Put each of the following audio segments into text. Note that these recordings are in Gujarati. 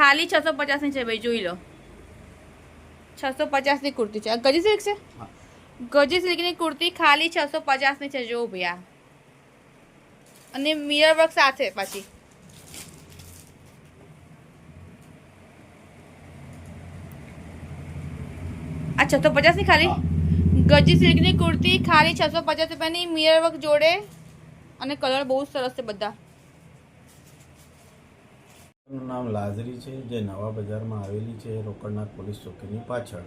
ખાલી 650 ની છે ભાઈ, જોઈ લો. 650 ની કુર્તી છે. ગજી સિલ્ક છે. ગજી સિલ્ક ની કુર્તી ખાલી 650 ની છે. જો ભૈયા, અને મિરર વર્ક સાથે પાછી. આ 650 ની ખાલી ગજી સિલ્ક ની કુર્તી ખાલી 650 રૂપિયાની, મિરર વર્ક જોડે, અને કલર બહુ સરસ છે બધા. નામ લાજરી છે, જે નવા બજારમાં આવેલી છે, રોકડનાથ પોલીસ ચોકીની પાછળ.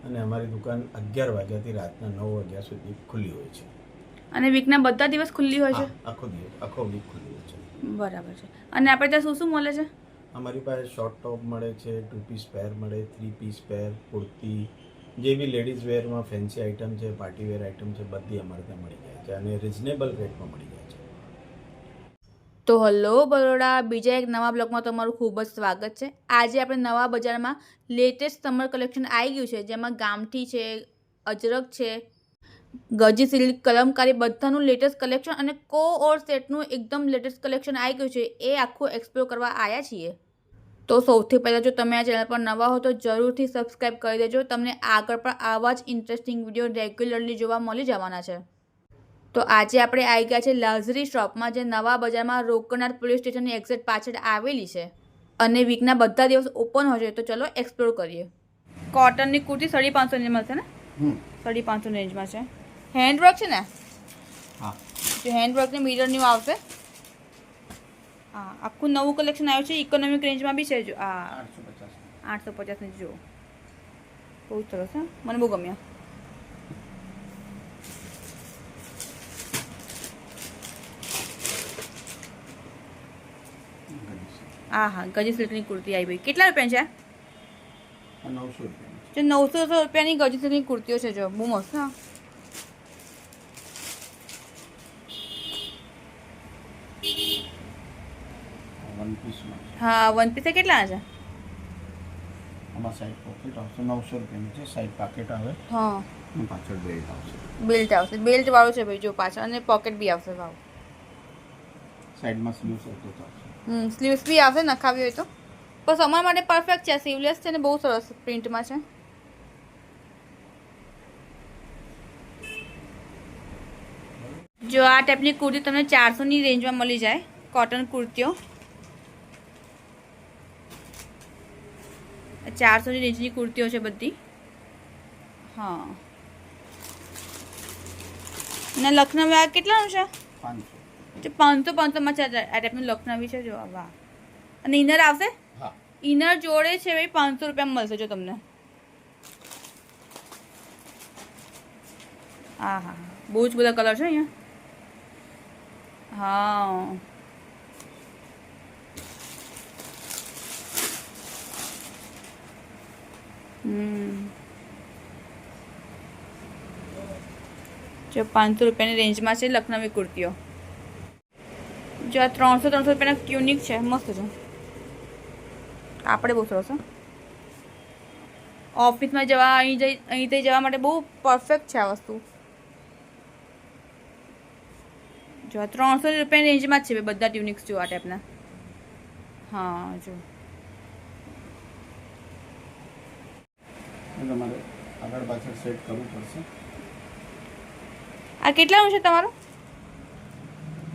અને અમારી દુકાન 11 વાગ્યાથી રાતના 9 વાગ્યા સુધી ખુલ્લી હોય છે. અને વીકના બધા દિવસ ખુલ્લી હોય છે? આખો વીક ખુલ્લી હોય છે. બરાબર છે. અને આપણે ત્યાં શું શું મળે છે? અમારી પાસે શોર્ટ ટોપ મળે છે, 2 પીસ પેર મળે, 3 પીસ પેર, કુર્તી, જે બી લેડીઝ વેરમાં ફેન્સી આઇટમ છે, પાર્ટી વેર આઇટમ છે, બધી અમારે ત્યાં મળી જાય છે અને રિઝનેબલ રેટમાં મળી જાય છે. તો હલો બરોડા, બીજા એક નવા બ્લોગમાં તમારું ખૂબ જ સ્વાગત છે. આજે આપણે નવા બજારમાં લેટેસ્ટ સમર કલેક્શન આવી ગયું છે, જેમાં ગામઠી છે, અજરક છે, ગજી સિલ્ક, કલમકારી, બધાનું લેટેસ્ટ કલેક્શન અને કો ઓર સેટનું એકદમ લેટેસ્ટ કલેક્શન આવી ગયું છે. એ આખું એક્સપ્લોર કરવા આવ્યા છીએ. તો સૌથી પહેલાં જો તમે આ ચેનલ પર નવા હો તો જરૂરથી સબસ્ક્રાઈબ કરી દેજો. તમને આગળ પણ આવા જ ઇન્ટરેસ્ટિંગ વિડીયો રેગ્યુલરલી જોવા મળી જવાના છે. તો આજે આપણે આવી ગયા છે લાઝરી શોપમાં, જે નવા બજારમાં રોકડનાથ પોલીસ સ્ટેશનની એક્ઝેક્ટ પાછળ આવેલી છે, અને વીકના બધા દિવસ ઓપન હોય છે. તો ચલો એક્સપ્લોર કરીએ. કોટનની કુર્તી 550 ની મળશે ને? 550 રેન્જમાં છે. હેન્ડવર્ક છે ને? હા, જો હેન્ડવર્કની મિરરની આવશે. હા, આખું નવું કલેક્શન આવ્યું છે. ઇકોનોમિક રેન્જમાં બી છે. જો આ 850 ની, જો બહુ સરસ. હા, મને બહુ ગમ્યા. હા હા, ગજી સિલ્કની કુર્તી આવી ભાઈ. કેટલા રૂપિયા છે? 900 રૂપિયા. જો 900 રૂપિયાની ગજી સિલ્કની કુર્તીઓ છે. જો બહુ મસ્ત. હા, વન પીસમાં હા, વન પીસ કેટલા છે? આમાં સાઈડ પોકેટ આવશે 900 રૂપિયાની છે. સાઈડ પાકેટ આવે, હા, અને પાછળ બેલ્ટ આવશે. બેલ્ટ આવશે. બેલ્ટ વાળું છે ભાઈ, જો પાછળ, અને પોકેટ બી આવશે. વાવ. સાઈડમાં સ્લીવ્સ આવતો આવશે. સ્લીવ્સ બી આવશે, નખાવી હોય તો. પણ સમર માટે પરફેક્ટ છે. સીવલેસ છે ને બહુ સરસ પ્રિન્ટમાં છે. જો આ ટાઈપની કુર્તી તમને 400 ની રેન્જમાં મળી જાય. કોટન કુર્તીઓ 400 ની રેન્જની કુર્તીઓ છે બધી. હા, અને લખનવી આ કેટલાનું છે? 500. જો 500માં છે. આ ટાઈપનું લખનવી છે. જો વાહ. અને ઇનર આવશે. હા, ઇનર જોડે છે ભાઈ, 500 રૂપિયામાં મળશે. જો તમને. હા હા, બહુ જ બધા કલર છે અહીંયા. હા, જો 500 રૂપિયાની રેન્જમાં છે લખનવી કુર્તીઓ. જો આ 300 રૂપિયાના ટ્યુનિક છે, મસ્ત છે. આપણે બહુ સરસ. ઓફિસમાં જવા, અહીંથી જવા માટે બહુ પરફેક્ટ છે આ વસ્તુ. જો 300 રૂપિયાની રેન્જમાં જ છે બધા ટ્યુનિક્સ. જો આ ટાઈપના. હા, જો તમારે આગળ પાછળ સેટ કરવું પડશે. આ કેટલાનું છે તમારું?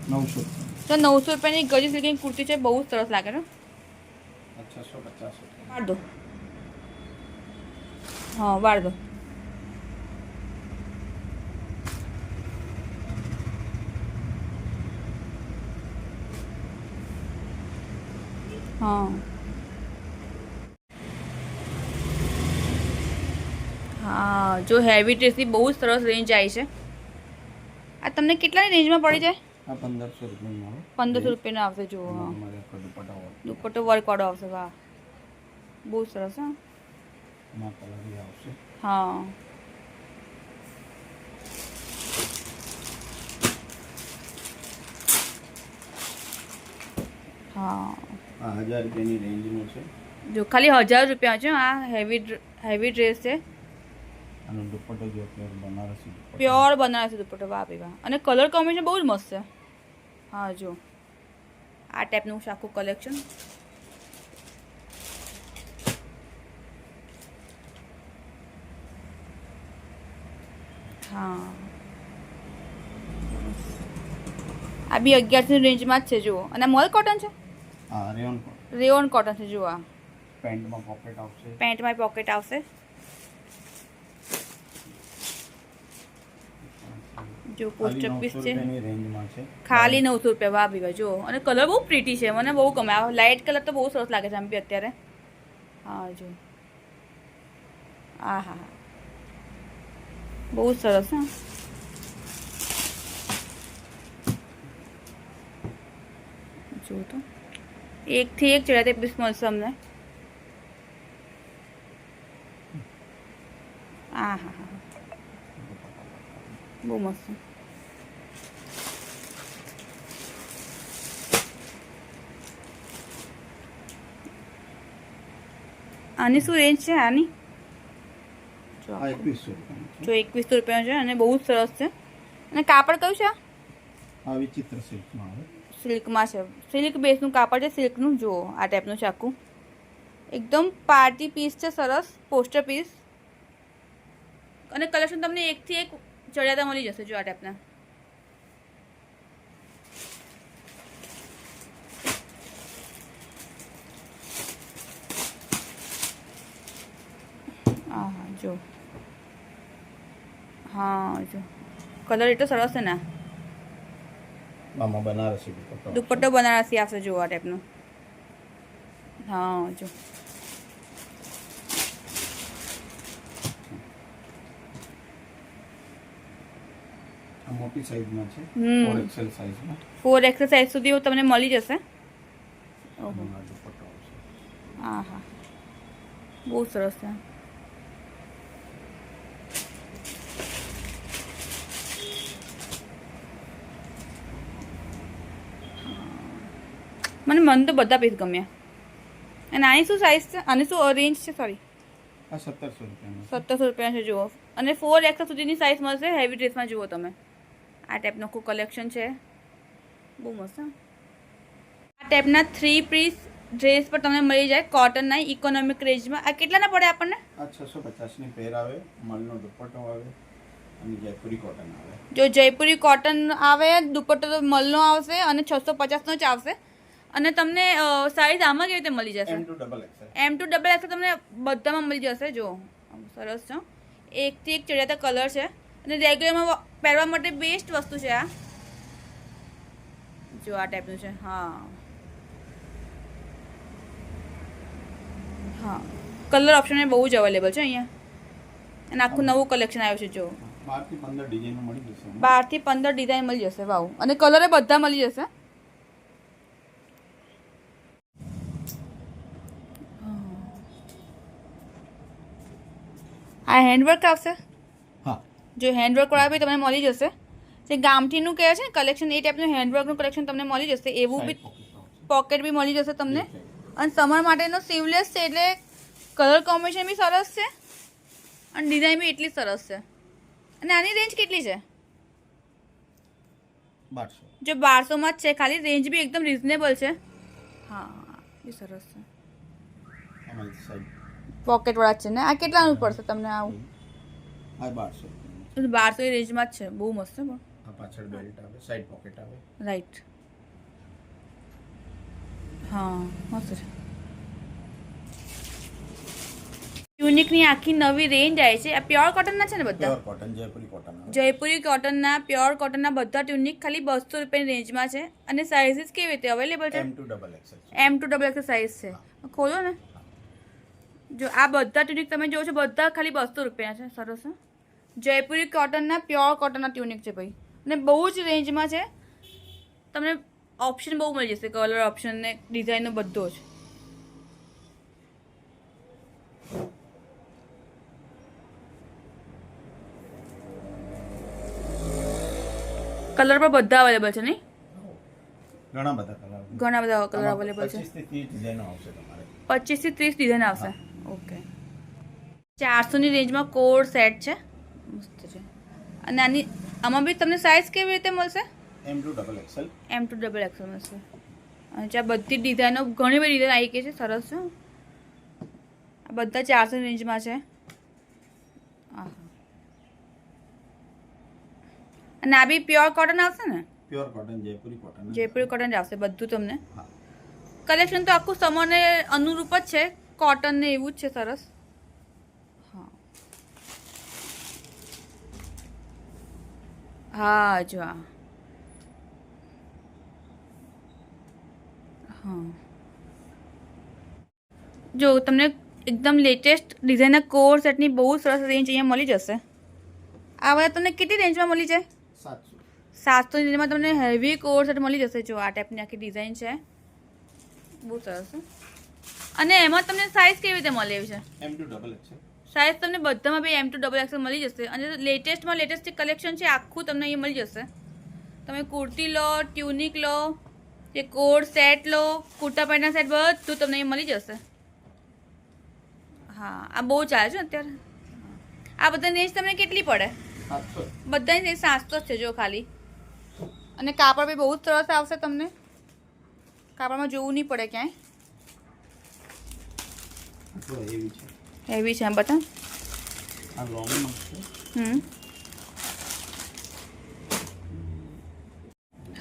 900. તો 900 રૂપિયાની ગજી સિલ્કની કુર્તી છે. બહુ જ સરસ લાગે છે. 650. વાળ દો. હા, વાળ દો. હા હા, જો હેવી ડ્રેસની બહુ જ સરસ રેન્જ આવી છે. આ તમને કેટલાની રેન્જમાં પડી જાય? આ 1500 રૂપિયાનું આવે. 1500 રૂપિયાનો આવશે. જો હા, તમારે આખો દુપટ્ટા હોય. દુપટ્ટો વર્કવાળો આવશે. વાહ, બહુ સરસ. હા એમાં કલર બી આવશે. હા, હા. આ 1000 રૂપિયાની રેન્જનું છે. જો ખાલી 1000 રૂપિયા છે. આ હેવી ડ્રેસ છે. આનો દુપટ્ટો જો પ્યોર બનારસી દુપટ્ટો. પ્યોર બનારસી દુપટ્ટો. વાહ ભાઈ વાહ. અને કલર કોમ્બિનેશન બહુ જ મસ્ત છે. હા, જો આ ટાઈપનું આખું કલેક્શન. હા, આ બી 1100 રેન્જમાં જ છે જુઓ. અને મોલ કોટન છે, હા, રેયોન કોટન છે જુઓ. આ પેન્ટમાં પોકેટ આવશે. પેન્ટમાં પોકેટ આવશે. જો પોસ્ટર પીસ છે, રેન્જમાં છે. ખાલી 900 રૂપિયા. વાહ ભીવા જુઓ. અને કલર બહુ પ્રીટી છે, મને બહુ ગમે. આ લાઇટ કલર તો બહુ સરસ લાગે છે આમ બી અત્યારે. હા જો, હા હા, બહુ સરસ. હા, જો તો એકથી એક ચડિયાતા પીસ મળશે અમને. હા હા હા, બહુ મસ્ત. આની શું રેન્જ છે આની? જો 2100 રૂપિયાનું છે અને બહુ જ સરસ છે. અને કાપડ કયું છે? આ વિચિત્ર સિલ્કમાં આવે. સિલ્કમાં છે. સિલ્ક બેઝનું કાપડ છે, સિલ્કનું. જુઓ આ ટાઈપનું છે આખું. એકદમ પાર્ટી પીસ છે, સરસ પોસ્ટર પીસ. અને કલેક્શન તમને એકથી એક ચડિયાતા મળી જશે જો આ ટાઈપના. હા હા જો, હા જો, કલર એટલો સરસ છે ને. આમાં બનારસી દુપટ્ટો બનારસી આવશે જો આ ટાઈપનું. હા જો, મોટી સાઈઝમાં છે, 4XL સાઈઝમાં. 4XL સાઈઝ સુધી તમને મળી જશે. ઓહો, દુપટ્ટો આવશે. હા હા, બહુ સરસ છે. મને તો બધા પીસ ગમ્યા. અને આની શું સાઈઝ છે? આની શું રેન્જ છે? સોરી, આ 1700 રૂપિયાનું. 1700 રૂપિયા છે જુઓ. અને 4XL સુધીની સાઈઝ મળશે હેવી ડ્રેસમાં. જુઓ તમે, આ ટાઈપનું આખું કલેક્શન છે, બહુ મસ્ત. આ ટાઈપના 3 પીસ ડ્રેસ પર તમને મળી જાય કોટનના ઇકોનોમિક રેન્જમાં. આ કેટલાના પડે આપણને? આ 650ની પેર આવે, મલનો દુપટ્ટો આવે અને જયપુરી કોટન આવે. જો જયપુરી કોટન આવે, દુપટ્ટો તો મલનો આવશે અને 650નો જ આવશે. અને તમને સાઈઝ આમાં કેવી રીતે મળી જશે? M2XXL તમને બધામાં મળી જશે. જો સરસ છે, એકથી એક ચડિયાતા કલર છે. અને રેગ્યુલરમાં પહેરવા માટે બેસ્ટ વસ્તુ છે આ. જો આ ટાઈપનું છે. હા હા, કલર ઓપ્શન બહુ જ અવેલેબલ છે અહીંયા. અને આખું નવું કલેક્શન આવ્યું છે. જો 12 થી 15 ડિઝાઇન મળી જશે. 12 થી 15 ડિઝાઇન મળી જશે. વાવ. અને કલરે બધા મળી જશે. આ હેન્ડવર્ક આવશે. હા, જો હેન્ડવર્ક વાળા બી તમને મળી જશે. જે ગામઠીનું કહે છે ને કલેક્શન, એ ટાઈપનું હેન્ડવર્કનું કલેક્શન તમને મળી જશે. એવું બી પોકેટ બી મળી જશે તમને. અને સમર માટેનો સીવલેસ છે, એટલે કલર કોમ્બિનેશન બી સરસ છે અને ડિઝાઇન બી એટલી સરસ છે. અને આની રેન્જ કેટલી છે? 1200. જો 1200માં જ છે ખાલી. રેન્જ બી એકદમ રીઝનેબલ છે. હા, એ સરસ છે. પોકેટ વાળા છે ને. આ કેટલાનું પડશે તમને આવું? આ 1200. 1200 રેન્જમાં જ છે. બહુ મસ્ત છે. આ પાછળ બેલ્ટ આવે, સાઈડ પોકેટ આવે. રાઈટ. હા, મસ્ત છે. યુનિકની આખી નવી રેન્જ આવી છે. આ પ્યોર કોટનના છે ને બધા? પ્યોર કોટન, જયપુરી કોટન આવે. જયપુરી કોટનના, પ્યોર કોટનના બધા ટ્યુનિક ખાલી 200 રૂપિયાની રેન્જમાં છે. અને સાઇઝીસ કેવી રીતે અવેલેબલ છે? M2XXL. M2XXL સાઇઝ છે. ખોલો ને. જો આ બધા ટ્યુનિક તમે જોવો છો, બધા ખાલી 200 રૂપિયા છે. સરસ છે. જયપુરી કોટનના, પ્યોર કોટનના ટ્યુનિક છે ભાઈ. અને બહુ જ રેન્જમાં છે. તમને ઓપ્શન બહુ મળી જશે, કલર ઓપ્શન ને ડિઝાઇનનો બધો જ. કલર પણ બધા અવેલેબલ છે નહીં? ઘણા બધા કલર અવેલેબલ છે. 25 થી 30 ડિઝાઇનો આવશે તમારે. 25 થી 30 ડિઝાઇન આવશે. ઓકે. 400ની રેન્જમાં કોડ સેટ છે, મસ્ત છે. અને આમાં બી તમને સાઇઝ કેવી રીતે મળશે? M2XXL. M2XXL મળશે. અને આ બધી ડિઝાઇનો, ઘણી બધી ડિઝાઇન આવી ગઈ છે. સરસ છે. આ બધા 400 રેન્જમાં છે. હા, અને આ બી પ્યોર કોટન આવશે ને? Pure cotton, Jaipuri cotton. Jaipuri cotton જ આવશે બધું તમને. હા. કલેક્શન તો આખું સમરને અનુરૂપ જ છે, કોટન ને એવું જ છે. સરસ. હા હા જો આ હા જો તમને એકદમ લેટેસ્ટ ડિઝાઇનના કોર સેટની બહુ સરસ રેન્જ અહીંયા મળી જશે. આ બધા તમને કેટલી રેન્જમાં મળી જાય? 700. 700 રેન્જમાં તમને હેવી કોર સેટ મળી જશે. જો આ ટાઈપની આખી ડિઝાઇન છે, બહુ સરસ. અને એમાં તમને સાઇઝ કેવી રીતે મળે એવી છે? M2XX. સાઇઝ તમને બધામાં બી M2XX મળી જશે. અને લેટેસ્ટમાં લેટેસ્ટ કલેક્શન છે આખું તમને અહીંયા મળી જશે. તમે કુર્તી લો, ટ્યુનિક લો, કે કોડ સેટ લો, કુર્તા પેન્ટના સેટ બધું તમને અહીંયા મળી જશે. હા આ બહુ ચાલે છે અત્યારે. આ બધાની રેન્જ તમને કેટલી પડે? 700. બધાની રેન્જ 700 જ છે જો ખાલી. અને કાપડ બી બહુ જ સરસ આવશે તમને. કાપડમાં જોવું નહીં પડે ક્યાંય. તો એવી છે. હેવી છે બતા. આ લોંગમાં છે.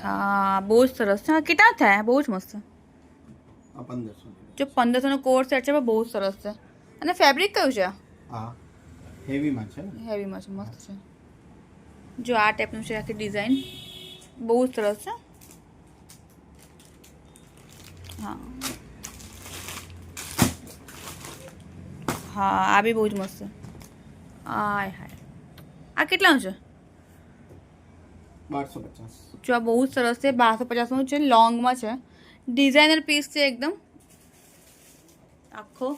હા બહુ જ સરસ છે. કેટલા થાય? બહુ જ મસ્ત. આ 1500. જો 1500નો કોડ સેટ છે પણ બહુ સરસ છે. અને ફેબ્રિક કયું છે? હા હેવીમાં છે ને? હેવીમાં છે, મસ્ત છે. જો આ ટાઈપનું છે આખી ડિઝાઇન, બહુ સરસ છે. હા હા આ બી બહુ જ મસ્ત છે. હાય હાય આ કેટલાનું છે? 1250. જો આ બહુ જ સરસ છે. 1250નું છે, લોંગમાં છે, ડિઝાઇનર પીસ છે એકદમ આખો.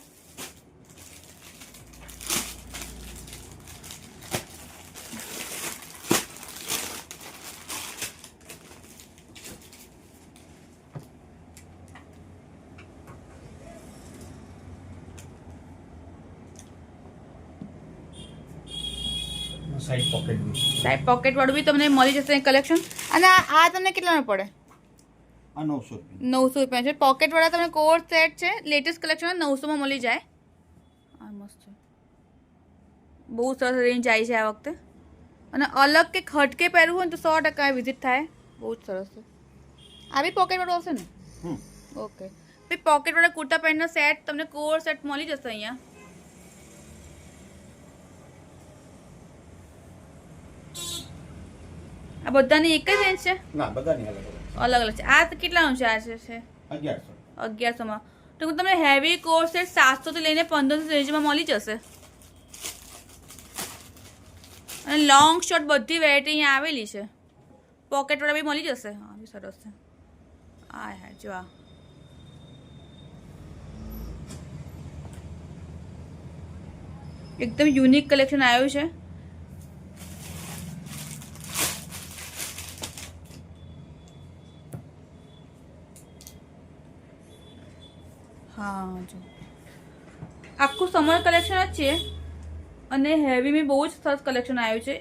સાઈડ પોકેટ બી. સાઈડ પોકેટ વાળું બી તમને મળી જશે કલેક્શન. અને આ તમને કેટલામાં પડે? આ 900 રૂપિયા. 900 રૂપિયા છે. પોકેટ વાળા તમને કોડ સેટ છે, લેટેસ્ટ કલેક્શન 900માં મળી જાય. આ મસ્ત છે, બહુ સરસ રેન્જ આવી છે આ વખતે. અને અલગ કે હટકે પહેરવું હોય ને તો 100% વિઝિટ થાય. બહુ જ સરસ છે. આ બી પોકેટ વાળું આવશે ને? ઓકે. પછી પોકેટ વાળા કુર્તા પેન્ટનો સેટ તમને કોડ સેટ મળી જશે અહીંયા. આ બધાની એક જ રેન્જ છે? ના બધાની અલગ અલગ. અલગ અલગ છે. આ કેટલાનું છે? આ છે 1100. 1100માં. તો તમને હેવી કોટ સેટ 700 થી લઈને 1500 રેન્જમાં મળી જશે. અને લોંગ શોર્ટ બધી વેરાયટી અહીંયા આવેલી છે. પોકેટ વાળા બી મળી જશે. હા બી સરસ છે. હા હા જો આ એકદમ યુનિક કલેક્શન આવ્યું છે. હા જો આખું સમર કલેક્શન જ છે. અને હેવી બી બહુ જ સરસ કલેક્શન આવ્યું છે.